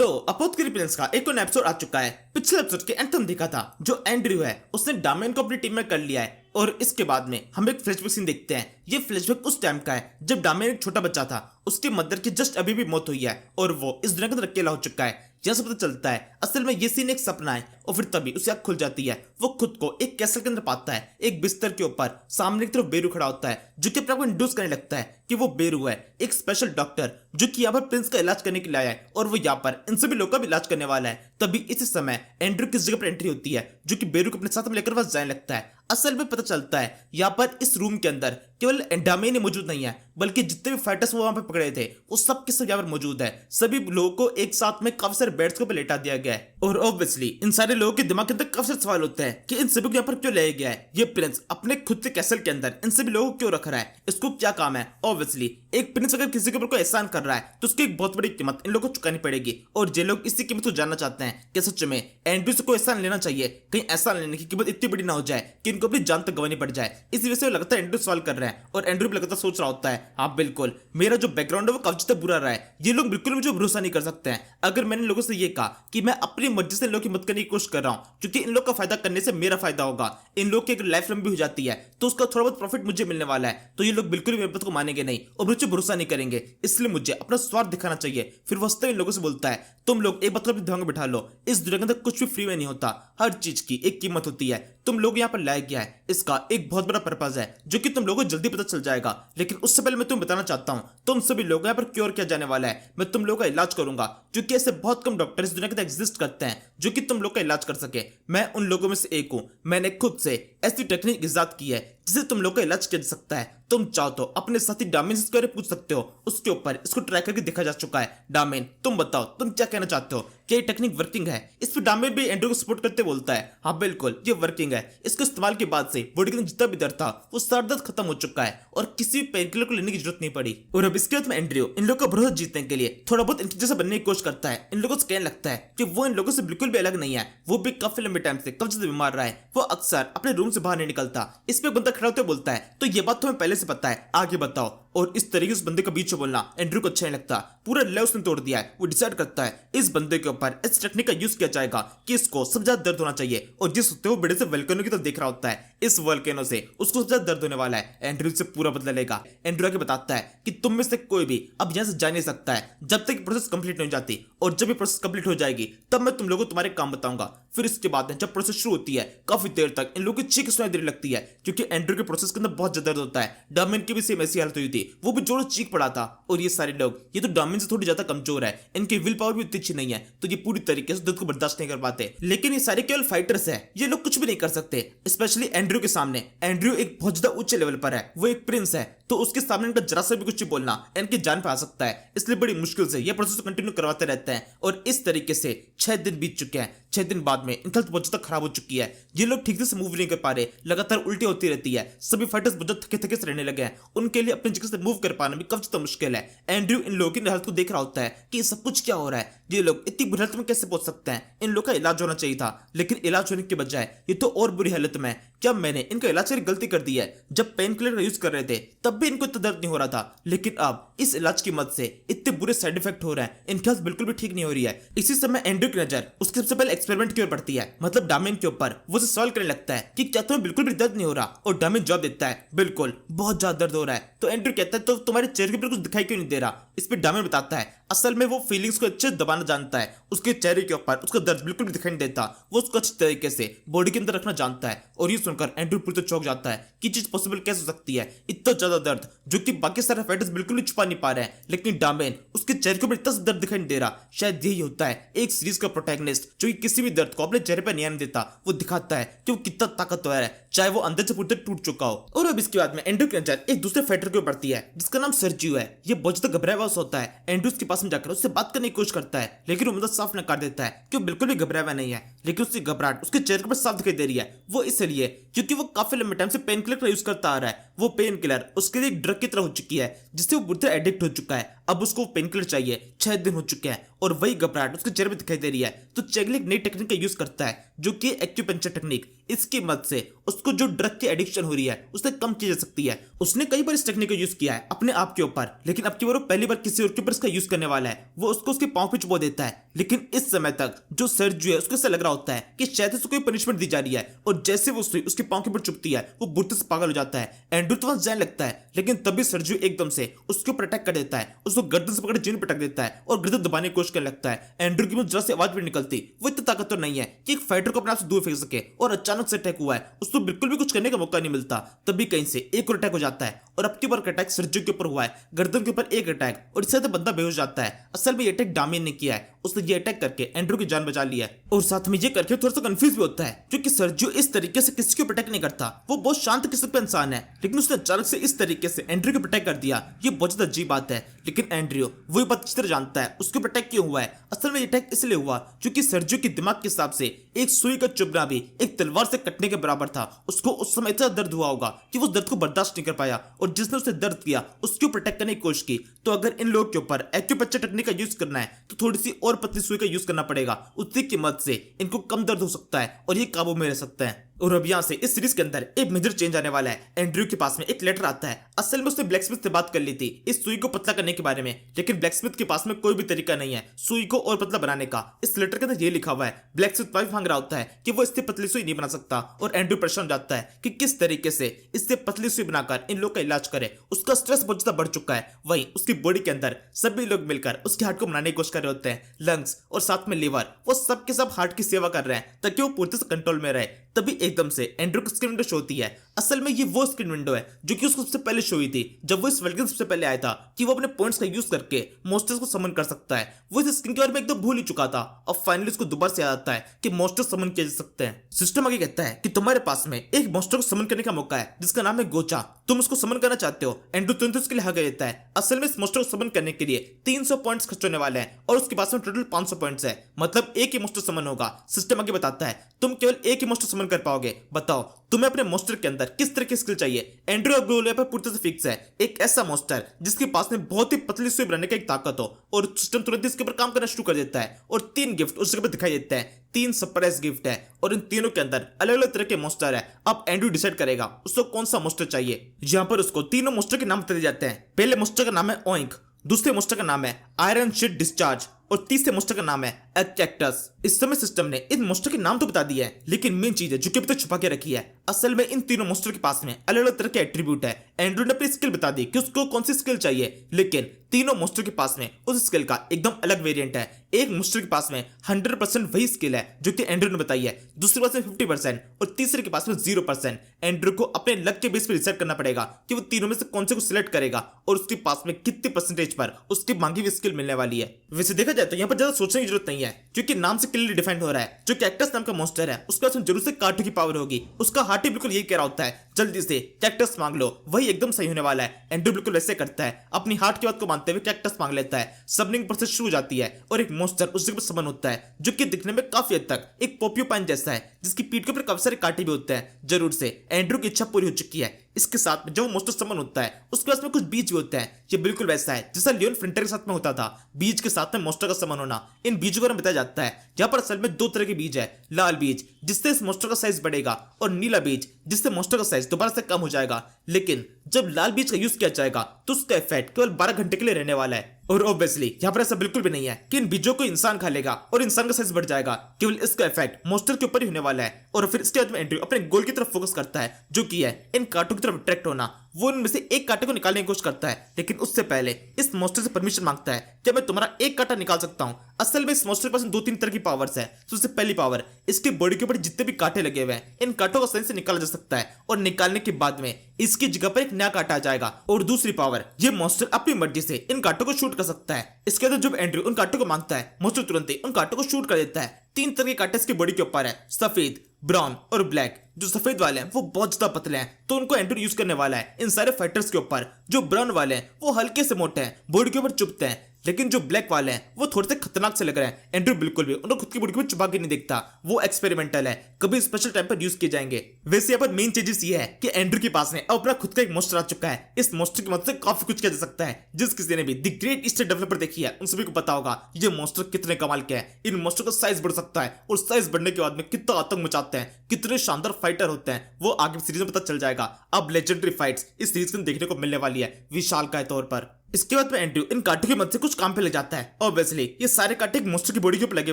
तो अपोथेलिप्स का एक और एपिसोड आ चुका है। पिछले एपिसोड के अंत में देखा था जो एंड्रयू है उसने डामियन को अपनी टीम में कर लिया है और इसके बाद में हम एक फ्लैशबैक सीन देखते हैं। ये फ्लैशबैक उस टाइम का है जब डामियन एक छोटा बच्चा था, उसकी मदर की जस्ट अभी भी मौत हुई है और वो इस दुनिया के अंदर अकेला हो चुका है। यहाँ से पता चलता है असल में ये सीन एक सपना है और फिर तभी उसे आँख खुल जाती है। वो खुद को एक कैसल के अंदर पाता है, एक बिस्तर के ऊपर सामने की तरफ बेरू खड़ा होता है जो कि अपने आप को इंड्यूस करने लगता है कि वो बेरू है, एक स्पेशल डॉक्टर जो कि यहाँ पर प्रिंस का इलाज करने के लिए आया है और वो यहाँ पर इन सभी लोगों का भी इलाज करने वाला है। तभी इसी समय एंड्रयू किस जगह पर एंट्री होती है जो कि बेरू को अपने साथ में लेकर वहां जाने लगता है। असल में पता चलता है यहाँ पर इस रूम के अंदर केवल डामियन ही मौजूद नहीं है बल्कि जितने भी फाइटर्स वो वहां पर पकड़े थे वो सब के सब यहाँ पर मौजूद है। सभी लोगों को एक साथ में काफी सारे बेड्स के ऊपर लेटा दिया गया है और ऑब्वियसली इन सारे लोगों के दिमाग के अंदर काफी सारे सवाल होते हैं कि इन सभी को यहाँ पर क्यों लाया गया है। ये प्रिंस अपने खुद के कैसल के अंदर इन सभी लोगों को क्यों रख रहा है, इसको क्या काम है। ऑब्वियसली एक प्रिंस अगर किसी के ऊपर कोई एहसान कर रहा है तो उसकी एक बहुत बड़ी कीमत इन लोगों को चुकानी पड़ेगी और जे लोग इसी कीमत को जानना चाहते हैं कि सच में एंड्रयू से कोई एहसान लेना चाहिए, कहीं एहसान लेने की कीमत इतनी बड़ी ना हो जाए कि इनको अपनी जान तक गंवानी पड़ जाए। इसी वजह से लगातार एंड्रयू सवाल कर रहे हैं और एंड्रयू भी लगातार सोच रहा होता है हाँ बिल्कुल मेरा जो बैकग्राउंड है वो काफी ज्यादा बुरा रहा है, ये लोग बिल्कुल मुझे भरोसा नहीं कर सकते हैं। अगर मैंने लोगों से ये कहा कि मैं अपनी मर्जी से इन लोगों की मदद करने की कोशिश कर रहा हूँ क्योंकि इन लोग का फायदा करने से मेरा फायदा होगा, इन लोग की अगर लाइफ लंबी हो जाती है तो उसका थोड़ा बहुत प्रॉफिट मुझे मिलने वाला है, तो ये लोग बिल्कुल भी मेरी बात को मानेंगे नहीं और मुझे भरोसा नहीं करेंगे, इसलिए मुझे अपना स्वार्थ दिखाना चाहिए। फिर वस्तव इन लोगों से बोलता है तुम लोग एक बात अपने दिमाग में बिठा लो, इस दुनिया के अंदर कुछ भी फ्री में नहीं होता, हर चीज की एक कीमत होती है। तुम लोग यहाँ पर लाया गया है, इसका एक बहुत बड़ा पर्पज है जो कि तुम लोगों को जल्दी पता चल जाएगा। लेकिन उससे पहले मैं तुम्हें बताना चाहता हूँ तुम सभी लोग यहाँ पर क्योर किया जाने वाला है, मैं तुम लोगों का इलाज करूंगा क्योंकि ऐसे बहुत कम डॉक्टर इस दुनिया के अंदर एग्जिस्ट करते हैं जो कि तुम लोग का इलाज कर सके। मैं उन लोगों में से एक हूँ, मैंने खुद से ऐसी टेक्निक इजाद की है जिससे तुम लोग का इलाज किया जा सकता है। तुम चाहो तो अपने साथी डामियन से इसके बारे में पूछ सकते हो, उसके ऊपर इसको ट्राई करके देखा जा चुका है। डामियन तुम बताओ तुम क्या कहना चाहते हो, क्या ये टेक्निक वर्किंग है। इस पर डामियन भी एंड्रयू को सपोर्ट करते बोलता है हाँ बिल्कुल ये वर्किंग है, इसके इस्तेमाल के बाद से बॉडी के अंदर जितना भी दर्द था वो सारा दर्द खत्म हो चुका है और किसी भी पेन किलर को लेने की जरूरत नहीं पड़ी। और अब इसके बाद में एंड्रयू इन लोगों का भरोसा जीतने के लिए थोड़ा बहुत इनके जैसा बनने की कोशिश करता है। इन लोगों को कहने लगता है कि वो इन लोगों से बिल्कुल भी अलग नहीं है, वो भी काफी लंबे टाइम से कब्ज से बीमार रहा है, वो अक्सर अपने रूम से बाहर नहीं निकलता। इस पे बंदा खड़ा होकर बोलता है तो ये बात तुम्हें पहले से पता है, आगे बताओ। और इस तरीके से बंदे का बीच में बोलना एंड्रयू को अच्छा नहीं लगता, पूरा लय उसने तोड़ दिया है। वो डिसाइड करता है इस बंदे के ऊपर इस टेक्निक का यूज किया जाएगा कि इसको सबसे ज्यादा दर्द होना चाहिए और जिस होते वो बड़े से वोल्केनो की तरफ देख रहा होता है, इस वोल्केनो से उसको सबसे ज्यादा दर्द होने वाला है। एंड्रयू से पूरा बदला लेगा। एंड्रयू आगे बताता है कि तुम में से कोई भी अब यहाँ से जा नहीं सकता है जब तक प्रोसेस कंप्लीट नहीं हो जाती, और जब ये प्रोसेस कंप्लीट हो जाएगी तब मैं तुम लोगों को तुम्हारे काम बताऊंगा। फिर इसके बाद जब प्रोसेस शुरू होती है काफी देर तक इन लोगों की चीख सुनाई देने लगती है क्योंकि एंड्रयू के प्रोसेस के अंदर बहुत ज्यादा दर्द होता है। डामियन की भी सेम ऐसी हालत हुई थी, वो भी जोर चीख पड़ा था। और ये सारे लोग ये तो डामियन से थोड़ी ज्यादा कमजोर है, इनकी विल पावर भी उतनी अच्छी नहीं है तो ये पूरी तरीके से दर्द को बर्दाश्त नहीं कर पाते। लेकिन ये सारे केवल फाइटर्स है, ये लोग कुछ भी नहीं कर सकते स्पेशली एंड्रयू के सामने। एंड्रयू एक बहुत ज्यादा उच्च लेवल पर है, वो एक प्रिंस है, तो उसके सामने इनका जरा सा भी कुछ बोलना इनकी जान पे आ सकता है। इसलिए बड़ी मुश्किल से ये प्रोसेस कंटिन्यू करवाते रहते हैं और इस तरीके से 6 दिन बीत चुके हैं। 6 दिन बाद में इनकी हेल्थ बहुत ज्यादा खराब हो चुकी है, ये लोग ठीक से मूव नहीं कर पा रहे, लगातार उल्टी होती रहती है। सभी फाइटर्स बहुत थके थके से रहने लगे हैं, उनके लिए अपनी जगह से मूव कर पाना भी काफी ज्यादा मुश्किल है। एंड्रयू इन लोगों की हालत को देख रहा होता है कि सब कुछ क्या हो रहा है, ये लोग इतनी बुरी हालत में कैसे पहुंच सकते हैं, इन लोग का इलाज होना चाहिए था। लेकिन इलाज होने के बजाय ये तो और बुरी हालत में। क्या मैंने इनका इलाज करके गलती कर दी है? जब पेन किलर का यूज कर रहे थे तब भी इनको इतना दर्द नहीं हो रहा था, लेकिन अब इस इलाज की मदद से इतने बुरे साइड इफेक्ट हो रहे हैं, इनकी हेल्थ बिल्कुल भी ठीक नहीं हो रही है। इसी समय एंड्रयू की नजर उसके सबसे पहले एक्सपेरिमेंट की ओर पड़ती है, मतलब डामियन के ऊपर। वो उसे सवाल करने लगता है कि क्या तुम्हें बिल्कुल भी दर्द नहीं हो रहा, और डामियन जवाब देता है बिल्कुल बहुत ज्यादा दर्द हो रहा है। तो एंड्रयू कहता है तो तुम्हारे चेहरे के ऊपर कुछ दिखाई क्यों नहीं दे रहा। इस पर डामियन बताता है असल में वो फीलिंग्स को अच्छे दबाना जानता है, उसके चेहरे के ऊपर उसका दर्द बिल्कुल भी दिखाई नहीं देता, वो उसको अच्छी तरीके से बॉडी के अंदर रखना जानता है। और ये सुनकर एंड्रयू पूरी चौंक जाता है कि चीज पॉसिबल कैसे हो सकती है, इतना ज्यादा दर्द जो कि बाकी सारे फाइटर्स बिल्कुल भी छुपा नहीं पा रहे हैं। लेकिन डामियन उसके चेहरे के ऊपर इतना दर्द दिखाई नहीं दे रहा। शायद यही होता है एक सीरीज का प्रोटैगनिस्ट जो कि किसी भी दर्द को अपने चेहरे पर नहीं आने देता, वो दिखाता है कि वो कितना ताकतवर है चाहे वो अंदर से पूरी तरह टूट चुका हो। और अब इसके बाद में एंड्रयू की नजर एक दूसरे फाइटर के ऊपर पड़ती है जिसका नाम सर्जियो है। ये बहुत ज्यादा घबराया हुआ होता है। एंड्रयू के पास में जाकर उससे बात करने की कोशिश करता है, लेकिन वो मतलब साफ नकार देता है कि वो बिल्कुल भी घबराया हुआ नहीं है। लेकिन उसकी घबराहट उसके चेहरे पर साफ दिखाई दे रही है, वो इसलिए क्योंकि वो काफी लंबे टाइम से पेन किलर का यूज करता आ रहा है। वो पेन किलर उसके लिए एक ड्रग की तरह हो चुकी है जिससे वो बुरी तरह एडिक्ट हो चुका है। अब उसको पेन किलर चाहिए, 6 दिन हो चुके हैं और वही घबराहट उसके चेहरे पे दिखाई दे रही है। तो चेगले एक नई टेक्निक का यूज करता है जो कि एक्यूपंक्चर टेक्निक। इसकी मदद से उसको जो ड्रग की एडिक्शन हो रही है उसे कम की जा सकती है। उसने कई बार इस टेक्निक का यूज किया है अपने आप के ऊपर, लेकिन अब की बार वो पहली बार किसी और के ऊपर इसका यूज करने वाला है। वो उसको उसके पांव पे चुबो देता है लेकिन इस समय तक जो सर्जियो है उसको ऐसा लग रहा होता है कि शायद उसको कोई पनिशमेंट दी जा रही है, और जैसे वो सुई उसके पांव के ऊपर चुभती है वो बुढ़ते से पागल हो जाता है। एंड्रू तो वहां जाने लगता है, लेकिन तभी सर्जियो एकदम से उसके ऊपर अटैक कर देता है, उसको गर्दन से पकड़ जीन पटक देता है और गर्दन दबाने की कोशिश करने लगता है। एंड्रू की मुंह जरा से आवाज भी निकलती, वो इतना ताकतवर नहीं है कि एक फाइटर को अपने आप से दूर फेंक सके, और अचानक से अटैक हुआ है, उसको बिल्कुल भी कुछ करने का मौका नहीं मिलता। तभी कहीं से एक और अटैक हो जाता है, और अब की बार का अटैक सर्जियो के ऊपर हुआ है, गर्दन के ऊपर एक अटैक, और इससे बंदा बेहोश जाता है। असल में ये अटैक डामियन ने किया है, उसने ये अटैक करके एंड्रू की जान बचा ली है, और साथ में ये करके थोड़ा सा कंफ्यूज भी होता है क्योंकि सर्जियो इस तरीके से किसी को अटैक नहीं करता, वो बहुत शांत किस्म का इंसान है, लेकिन उसने अचानक से इस तरीके से एंड्रू को अटैक कर दिया, ये बहुत ज्यादा अजीब बात है। लेकिन एंड्रू वही बात अच्छी तरह जानता है उसके ऊपर अटैक क्यों हुआ है। असल में ये अटैक इसलिए हुआ क्योंकि सर्जियो के दिमाग के हिसाब से एक सुई का चुभना भी एक तलवार से कटने के बराबर था। उसको उस समय इतना दर्द हुआ होगा कि वो दर्द को बर्दाश्त नहीं कर पाया, और जिसने उसे दर्द किया उसके ऊपर अटैक करने की कोशिश की। तो अगर इन लोगों के ऊपर एक्यूपंक्चर टेक्निक का यूज करना है तो थोड़ी सी और पतली सुई का यूज करना पड़ेगा, उतनी की मदद से इनको कम दर्द हो सकता है और ये काबू में रह सकते हैं। और अब यहाँ से इस सीरीज के अंदर एक मेजर चेंज आने वाला है। एंड्रू के पास में एक लेटर आता है, असल में उसने ब्लैकस्मिथ से बात कर ली थी इस सुई को पतला करने के बारे में, लेकिन ब्लैकस्मिथ के पास में कोई भी तरीका नहीं है सुई को और पतला बनाने का। इस लेटर के अंदर ये लिखा हुआ है, ब्लैकस्मिथ वाइफ मांग रहा होता है कि वो इससे पतली सुई नहीं बना सकता, और एंड्रू परेशान हो जाता है कि किस तरीके से इससे पतली सुई बनाकर इन लोग का इलाज करे। उसका स्ट्रेस बहुत ज्यादा बढ़ चुका है, वहीं उसकी बॉडी के अंदर सभी लोग मिलकर उसके हार्ट को बनाने की कोशिश कर रहे होते हैं, लंग्स और साथ में लीवर, वो सब के सब हार्ट की सेवा कर रहे हैं ताकि वो पूरी तरह से कंट्रोल में रहे। तभी एकदम से एंड्रू को स्क्रीन विंडो शो होती है। असल में ये वो स्क्रीन विंडो है जो कि उसको सबसे पहले शो हुई थी जब वो इस वर्ल्ड के सबसे पहले आया था कि वो अपने पॉइंट्स का यूज करके मॉन्स्टर्स को समन कर सकता है। वो इस स्क्रीन के बारे में एकदम भूल ही चुका था, और फाइनली उसको दोबारा से याद आता है कि मॉन्स्टर समन किए जा सकते हैं। सिस्टम आगे कहता है कि तुम्हारे पास में एक मॉन्स्टर को समन करने का मौका है जिसका नाम है गोचा, तुम उसको समन करना चाहते हो। एंड्रू तुरंत उसके लिए हाँ कह देता है। असल में इस मॉन्स्टर को समन करने के लिए 300 पॉइंट्स खर्च होने वाले हैं, और उसके पास में टोटल 500 पॉइंट्स है, मतलब एक ही मॉन्स्टर समन होगा। सिस्टम आगे बताता है तुम केवल एक ही मॉन्स्टर समन कर पाओगे, बताओ तुम्हें अपने मॉन्स्टर के अंदर किस तरह की स्किल चाहिए। एंड्रू अब गोल पर पूरी तरह से फिक्स है, एक ऐसा मॉन्स्टर जिसके पास में बहुत ही पतली सुई बनाने का एक ताकत हो, और सिस्टम तुरंत इसके ऊपर काम करना शुरू कर देता है, और 3 गिफ्ट उस जगह पर दिखाई देते हैं। 3 सरप्राइज गिफ्ट है, और इन तीनों के अंदर अलग अलग तरह के मॉन्स्टर है। अब एंड्रू डिसाइड करेगा उसको कौन सा मॉन्स्टर चाहिए। यहाँ पर उसको तीनों मॉन्स्टर के नाम बता जाते हैं। पहले मॉन्स्टर का नाम है ओइंक, दूसरे मॉन्स्टर का नाम है आयरन शिट डिस्चार्ज, और तीसरे मॉन्स्टर का नाम है कैक्टस। इस समय सिस्टम ने इन मॉन्स्टर के नाम तो बता दिए हैं, लेकिन मेन चीज है जो कि अभी तक छुपा के रखी है। असल में इन तीनों मॉन्स्टर के पास में अलग अलग तरह के एट्रीब्यूट है। एंड्रू ने अपनी स्किल बता दी कि उसको कौन सी स्किल चाहिए, लेकिन तीनों मॉन्स्टर के पास में उस स्किल का एकदम अलग वेरिएंट है। एक मॉन्स्टर के पास में 100% वही स्किल है जो कि एंड्रू ने बताई है, दूसरे पास में 50% और तीसरे के पास में 0%। एंड्रू को अपने लक के बेस पर डिसाइड करना पड़ेगा कि वो तीनों में से कौन से को सिलेक्ट करेगा, और उसके पास में कितने परसेंटेज पर उसकी मांगी हुई स्किल मिलने वाली है। वैसे देखा जाए तो यहाँ पर ज्यादा सोचने की जरूरत नहीं है, क्योंकि नाम से क्लियरली डिफाइंड हो रहा है जो कैक्टस नाम का मॉन्स्टर है उसके पास जरूर से काटू की पावर होगी। उसका हार्ट ही बिल्कुल यही कह रहा होता है जल्दी से कैक्टस मांग लो, वही एकदम सही होने वाला है। एंड्रू बिल्कुल वैसे करता है, अपनी हार्ट की बात को मानते हुए कैक्टस मांग लेता है। सबनिंग प्रोसेस शुरू हो जाती है, और एक मॉन्स्टर उस जगह पर समन होता है जो कि दिखने में काफी हद तक एक पोर्क्यूपाइन जैसा है, जिसकी पीठ के ऊपर काफी सारे कांटे भी होते हैं। जरूर से एंड्रू की इच्छा पूरी हो चुकी है। इसके साथ में जब वो मॉन्स्टर समन होता है उसके पास में कुछ बीज भी होते हैं। ये बिल्कुल वैसा है जैसा लियोन फ्रंटियर के साथ में होता था, बीज के साथ में मॉन्स्टर का समन होना। इन बीजों के बारे में बताया जाता है। यहाँ पर असल में 2 तरह के बीज है, लाल बीज जिससे इस मॉन्स्टर का साइज बढ़ेगा, और नीला बीज जिससे मॉन्स्टर का साइज दोबारा से कम हो जाएगा। लेकिन जब लाल बीज का यूज किया जाएगा तो उसका इफेक्ट केवल 12 घंटे के लिए रहने वाला है। और ऑब्वियसली यहाँ पर ऐसा बिल्कुल भी नहीं है कि इन बीजों को इंसान खा लेगा और इंसान का साइज बढ़ जाएगा, केवल इसका इफेक्ट मॉन्स्टर के ऊपर ही होने वाला है। और फिर इसके बाद में एंड्रू अपने गोल की तरफ फोकस करता है जो कि है इन कांटों की तरफ अट्रैक्ट होना। वो इनमें से एक कांटे को निकालने की कोशिश करता है, लेकिन उससे पहले इस मॉन्स्टर से परमिशन मांगता है कि मैं तुम्हारा एक कांटा निकाल सकता हूँ। असल में इस मॉन्स्टर के पास 2-3 तरह की पावर्स है। सबसे पहली पावर, इसकी बॉडी के ऊपर जितने भी कांटे लगे हुए हैं इन कांटों को सही से निकाला जा सकता है, और निकालने के बाद में इसकी जगह पर एक नया कांटा आ जाएगा। और दूसरी पावर, ये मॉन्स्टर अपनी मर्जी से इन कांटों को शूट कर सकता है। इसके अंदर जब एंड्रू उन कांटों को मांगता है, मॉन्स्टर तुरंत ही उन कांटों को शूट कर देता है। 3 तरह के कांटे इसकी बॉडी के ऊपर है, सफेद, ब्राउन और ब्लैक। जो सफेद वाले हैं वो बहुत ज्यादा पतले हैं, तो उनको एंड्रू यूज करने वाला है इन सारे फाइटर्स के ऊपर। जो ब्राउन वाले हैं वो हल्के से मोटे हैं, बॉडी के ऊपर चुभते हैं, लेकिन जो ब्लैक वाले हैं वो थोड़े से खतरनाक से लग रहे हैं। एंड्रू बिल्कुल भी उनको खुद की बॉडी को चुपा के नहीं देखता, वो एक्सपेरिमेंटल है, कभी स्पेशल टाइम पर यूज किए जाएंगे। वैसे यहाँ पर मेन चीजेस ये है कि एंड्रू के पास में अब अपना खुद का एक मॉन्स्टर आ चुका है। इस मॉन्स्टर की मदद से काफी कुछ किया जा सकता है। जिस किसी ने भी द ग्रेट ईस्टर्न डेवलपर देखी है उन सभी को पता होगा ये मॉन्स्टर कितने कमाल के हैं। इन मॉन्स्टर का साइज बढ़ सकता है, और साइज बढ़ने के बाद में कितना आतंक मचाते हैं, कितने शानदार फाइटर होते हैं, वो आगे सीरीज में पता चल जाएगा। अब लेजेंडरी फाइट्स इस सीरीज में देखने को मिलने वाली है विशालकाय तौर पर। इसके बाद में एंड्रयू इन कांटों की मदद से कुछ काम पे ले जाता है। ऑब्वियसली ये सारे कांटे एक मॉन्स्टर की बॉडी के ऊपर लगे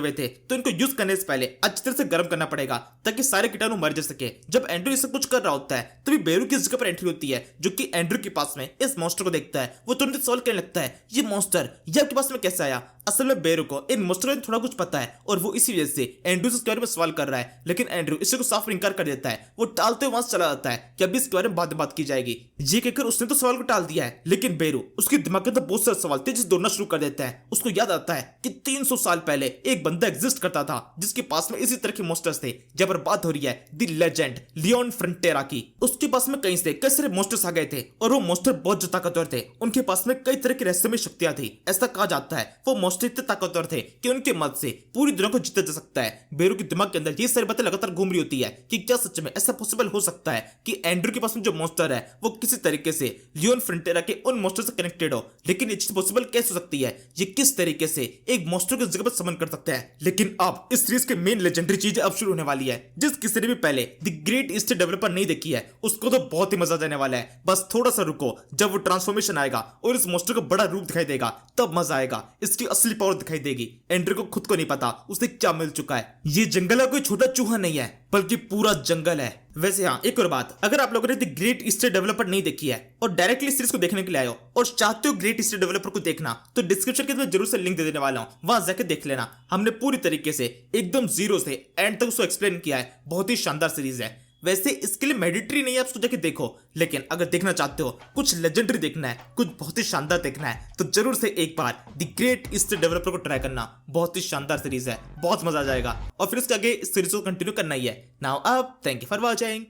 हुए थे, तो इनको यूज करने से पहले अच्छी तरह से गर्म करना पड़ेगा ताकि सारे कीटाणु मर जा सके। जब एंड्रयू इससे कुछ कर रहा होता है तभी बेरू की जगह पर एंट्री होती है, जो कि एंड्रयू के पास में इस मॉन्स्टर को देखता है। वो तुरंत सवाल करने लगता है, ये मॉन्स्टर ये आपके पास में कैसे आया? असल में बेरू को इन मॉन्स्टर में थोड़ा कुछ पता है और वो इसी वजह से एंड्रयू से इसके बारे में सवाल कर रहा है, लेकिन एंड्रयू इससे को साफ इनकार कर देता है। वो टालते हुए वहां से चला जाता है कि अभी इसके बारे में बाद में बात की जाएगी। ये कहकर उसने तो सवाल को टाल दिया है, लेकिन बेरू उसके दिमाग के अंदर बहुत सारे सवाल तेजी से दौड़ना शुरू कर देता है। उसको याद आता है कि 300 साल पहले एक बंदा एग्जिस्ट करता था जिसके पास में इसी तरह के मॉन्स्टर्स थे। जब बात हो रही है द लेजेंड लियोन फ्रंटेरा की, उसके पास में कहीं से कई सारे मॉन्स्टर्स आ गए थे और वो मॉन्स्टर बहुत ताकतवर थे। उनके पास में कई तरह की रहस्यमय शक्तियां थी। ऐसा कहा जाता है वो मॉन्स्टर इतने ताकतवर थे कि उनके मदद से पूरी दुनिया को जीता जा सकता है। बेरू के दिमाग के अंदर ये सारी बातें लगातार घूम रही होती है कि क्या सच में ऐसा पॉसिबल हो सकता है कि एंड्रयू के पास में जो मॉन्स्टर है वो किसी तरीके से लियोन फ्रंटेरा के उन मॉन्स्टर से कनेक्टेड हो। लेकिन ये चीज पॉसिबल कैसे हो सकती है? ये किस तरीके से एक मॉन्स्टर को जगह पर समन कर सकते हैं? लेकिन अब इस सीरीज के मेन लेजेंडरी चीजें अब शुरू होने वाली है। जिस किसी ने भी पहले द ग्रेट ईस्टर्न डेवलपर नहीं देखी है उसको तो बहुत ही मजा देने वाला है। बस थोड़ा सा रुको, जब वो ट्रांसफॉर्मेशन आएगा और इस मॉन्स्टर को बड़ा रूप दिखाई देगा तब मजा आएगा। इसकी असली पावर दिखाई देगी। एंड्रयू को खुद को नहीं पता उसे क्या मिल चुका है। ये जंगल का कोई छोटा चूहा नहीं है बल्कि पूरा जंगल है। वैसे हाँ, एक और बात, अगर आप लोगों ने द ग्रेट ईस्टर्न डेवलपर नहीं देखी है और डायरेक्टली सीरीज को देखने के लिए आए हो और चाहते हो ग्रेट ईस्टर्न डेवलपर को देखना, तो डिस्क्रिप्शन के अंदर जरूर से लिंक दे देने वाला हूं, वहां जाकर देख लेना। हमने पूरी तरीके से एकदम जीरो से एंड तक उसको एक्सप्लेन किया है। बहुत ही शानदार सीरीज है। वैसे इसके लिए मैंडेटरी नहीं है आप उसको जाके देखो, लेकिन अगर देखना चाहते हो कुछ लेजेंडरी देखना है, कुछ बहुत ही शानदार देखना है, तो जरूर से एक बार द ग्रेट ईस्टर्न डेवलपर को ट्राई करना। बहुत ही शानदार सीरीज है, बहुत मजा आ जाएगा। और फिर इसके आगे इस सीरीज को कंटिन्यू करना ही है। नाउ अब थैंक यू फॉर वॉचिंग।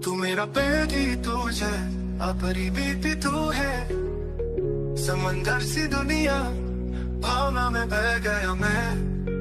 तू मेरा बेटी तुझे अपनी बीती तू है, समंदर सी दुनिया भावना में बह गया मैं।